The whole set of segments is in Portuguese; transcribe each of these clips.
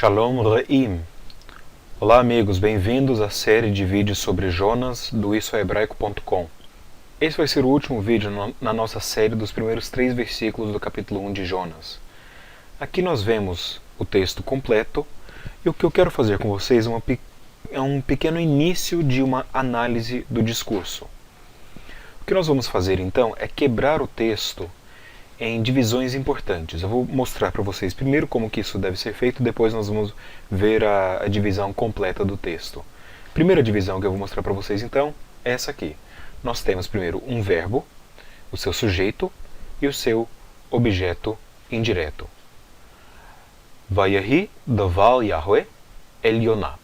Shalom Re'im. Olá amigos, bem-vindos à série de vídeos sobre Jonas do issohebraico.com. Esse vai ser o último vídeo na nossa série dos primeiros 3 versículos do capítulo 1 de Jonas. Aqui nós vemos o texto completo e o que eu quero fazer com vocês é um pequeno início de uma análise do discurso. O que nós vamos fazer então é quebrar o texto em divisões importantes. Eu vou mostrar para vocês primeiro como que isso deve ser feito, depois nós vamos ver a divisão completa do texto. A primeira divisão que eu vou mostrar para vocês então é essa aqui. Nós temos primeiro um verbo, o seu sujeito e o seu objeto indireto. Vayahi davar Yahweh el Yonah.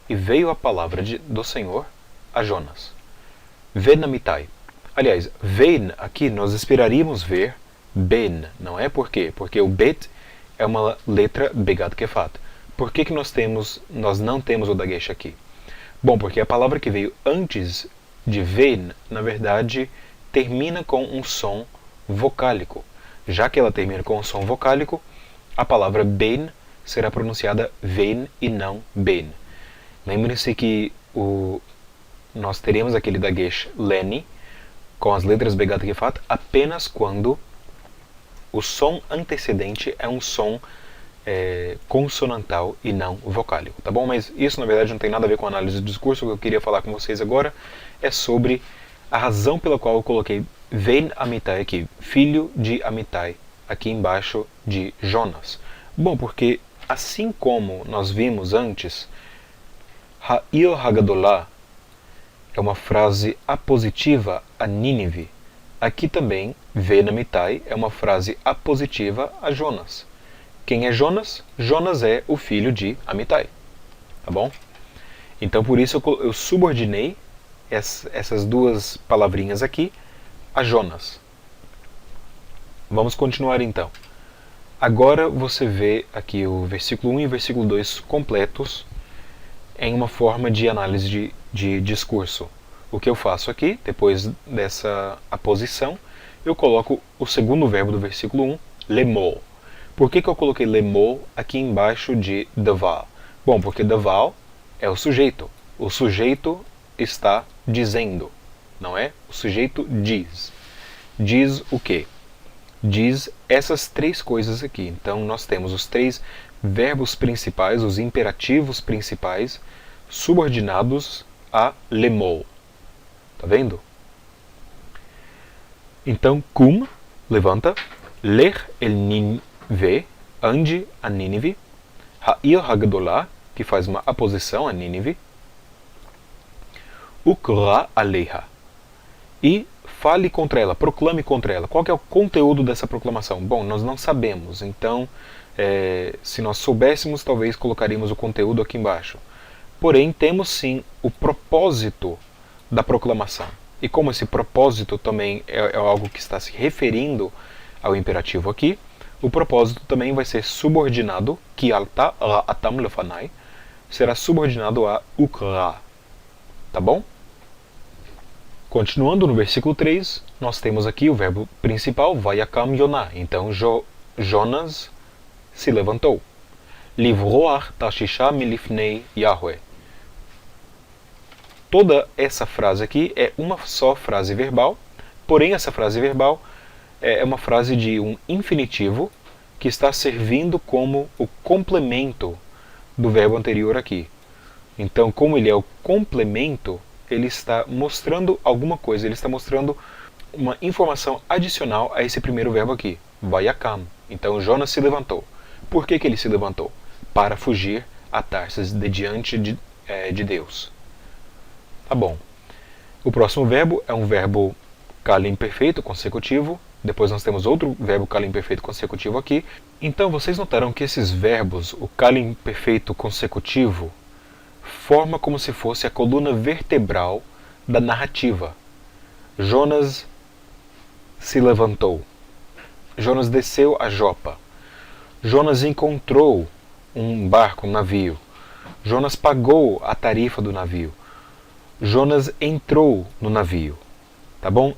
E veio a palavra do Senhor a Jonas. Ven amitai. Aliás, ven aqui nós esperaríamos ver ben, não é? Por quê? Porque o bet é uma letra begad kefat. Por que nós não temos o dagesh aqui? Bom, porque a palavra que veio antes de ven, na verdade, termina com um som vocálico. Já que ela termina com um som vocálico, a palavra ben será pronunciada ven e não ben. Lembrem-se que nós teremos aquele dagesh leni com as letras begad kefat apenas quando o som antecedente é um som consonantal e não vocálico, tá bom? Mas isso na verdade não tem nada a ver com a análise do discurso. O que eu queria falar com vocês agora é sobre a razão pela qual eu coloquei Ven Amitai aqui, filho de Amitai, aqui embaixo de Jonas. Bom, porque assim como nós vimos antes, Ha'ir Hagadolah é uma frase apositiva a Nínive. Aqui também, Ven Amitai é uma frase apositiva a Jonas. Quem é Jonas? Jonas é o filho de Amitai. Tá bom? Então por isso eu subordinei essas duas palavrinhas aqui a Jonas. Vamos continuar então. Agora você vê aqui o versículo 1 e o versículo 2 completos em uma forma de análise de discurso. O que eu faço aqui, depois dessa aposição, eu coloco o segundo verbo do versículo 1, lemol. Por que eu coloquei lemol aqui embaixo de davar? Bom, porque davar é o sujeito. O sujeito está dizendo, não é? O sujeito diz. Diz o quê? Diz essas 3 coisas aqui. Então nós temos os 3 verbos principais, os imperativos principais, subordinados a lemol. Tá vendo? Então, kum, levanta, ler el Nínive, ande a Nínive, Ha'ir Hagadolah, que faz uma aposição a Nínive, ukra aleha, e fale contra ela, proclame contra ela. Qual que é o conteúdo dessa proclamação? Bom, nós não sabemos, então, se nós soubéssemos, talvez colocaríamos o conteúdo aqui embaixo. Porém, temos sim o propósito da proclamação. E como esse propósito também é algo que está se referindo ao imperativo aqui, o propósito também vai ser subordinado, ki alta atam lefanai, será subordinado a ukra. Tá bom? Continuando no versículo 3, nós temos aqui o verbo principal, vayakam Yonah. Então Jonas se levantou. Livroar tashisha milifnei Yahweh. Toda essa frase aqui é uma só frase verbal, porém essa frase verbal é uma frase de um infinitivo que está servindo como o complemento do verbo anterior aqui. Então, como ele é o complemento, ele está mostrando alguma coisa, ele está mostrando uma informação adicional a esse primeiro verbo aqui, vayakam. Então Jonas se levantou. Por que ele se levantou? Para fugir a Tarsis de diante de Deus. Tá bom. O próximo verbo é um verbo kala imperfeito consecutivo. Depois nós temos outro verbo kala imperfeito consecutivo aqui. Então vocês notaram que esses verbos, o kala imperfeito consecutivo, forma como se fosse a coluna vertebral da narrativa. Jonas se levantou. Jonas desceu a Jopa. Jonas encontrou um barco, um navio. Jonas pagou a tarifa do navio. Jonas entrou no navio, tá bom?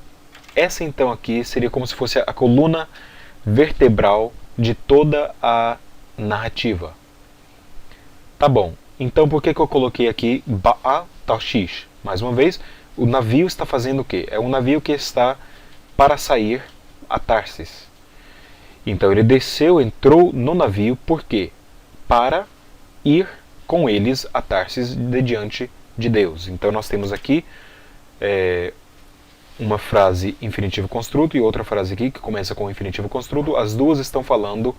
Essa então aqui seria como se fosse a coluna vertebral de toda a narrativa. Tá bom. Então por que eu coloquei aqui Ba'a Tarshish? Mais uma vez, o navio está fazendo o quê? É um navio que está para sair a Tarsis. Então ele desceu, entrou no navio, por quê? Para ir com eles a Tarsis de diante de Deus. Então nós temos aqui uma frase infinitivo construto e outra frase aqui que começa com infinitivo construto. As duas estão falando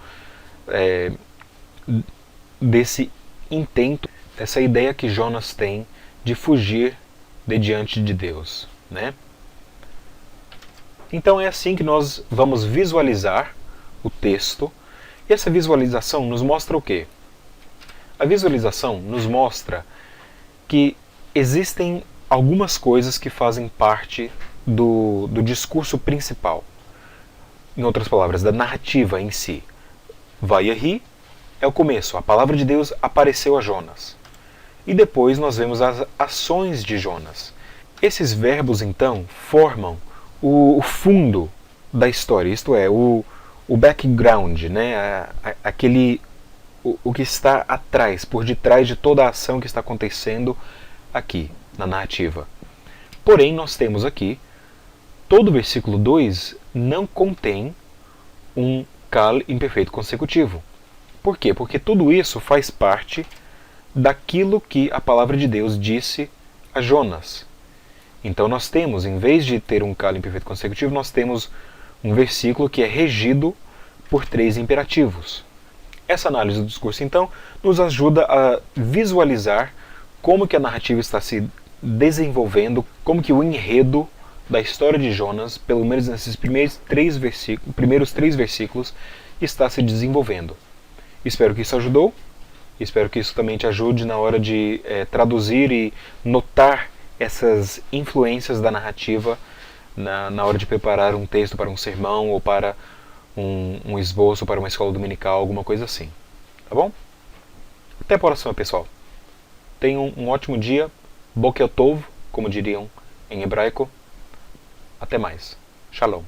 desse intento, dessa ideia que Jonas tem de fugir de diante de Deus, né? Então é assim que nós vamos visualizar o texto. E essa visualização nos mostra o quê? A visualização nos mostra que existem algumas coisas que fazem parte do discurso principal. Em outras palavras, da narrativa em si. Vayahi é o começo, a palavra de Deus apareceu a Jonas. E depois nós vemos as ações de Jonas. Esses verbos, então, formam o fundo da história, isto é, o background, né? O que está atrás, por detrás de toda a ação que está acontecendo aqui na narrativa. Porém, nós temos aqui, todo o versículo 2 não contém um Kal imperfeito consecutivo. Por quê? Porque tudo isso faz parte daquilo que a palavra de Deus disse a Jonas. Então nós temos, em vez de ter um Kal imperfeito consecutivo, nós temos um versículo que é regido por 3 imperativos. Essa análise do discurso, então, nos ajuda a visualizar como que a narrativa está se desenvolvendo, como que o enredo da história de Jonas, pelo menos nesses primeiros 3 versículos, está se desenvolvendo. Espero que isso ajudou. Espero que isso também te ajude na hora de traduzir e notar essas influências da narrativa na hora de preparar um texto para um sermão ou para um esboço para uma escola dominical, alguma coisa assim. Tá bom? Até a próxima, pessoal. Tenham um ótimo dia. Boker Tov, como diriam em hebraico. Até mais. Shalom.